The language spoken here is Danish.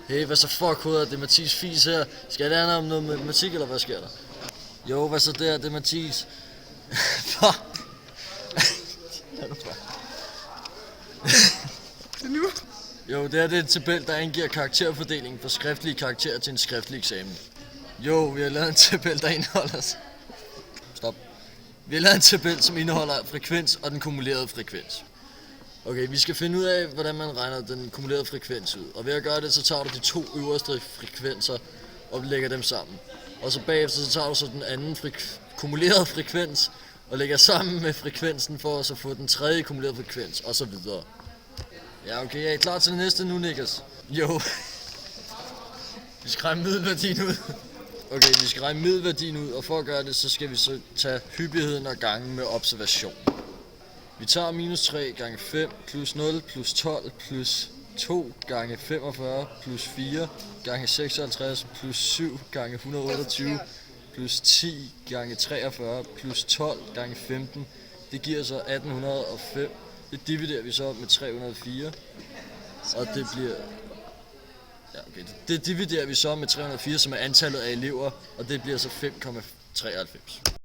Hey, hvad så fuck hovedet? Det er Mathis Fis her. Skal jeg lære om noget matematik, eller hvad sker der? Jo, hvad så der? Det er Mathis. Fuck. Jo, det her det er en tabel, der angiver karakterfordelingen for skriftlige karakterer til en skriftlig eksamen. Jo, vi har lavet en tabel, der indeholder... Stop. Vi har lavet en tabel, som indeholder frekvens og den kumulerede frekvens. Okay, vi skal finde ud af, hvordan man regner den kumulerede frekvens ud. Og ved at gøre det, så tager du de to øverste frekvenser og lægger dem sammen. Og så bagefter, så tager du så den anden kumulerede frekvens og lægger sammen med frekvensen for at så få den tredje kumulerede frekvens, og så videre. Ja, okay, er I klar til det næste nu, Niklas? Jo. Vi skal regne middelværdien ud. Okay, vi skal regne middelværdien ud, og for at gøre det, så skal vi så tage hyppigheden og gangen med observation. Vi tager minus 3 gange 5 plus 0 plus 12 plus 2 gange 45 plus 4 gange 56 plus 7 gange 128 plus 10 gange 43 plus 12 gange 15. Det giver så 1805. Det dividerer vi så med 304. Og det bliver... Ja, okay. Det dividerer vi så med 304, som er antallet af elever, og det bliver så 5,93.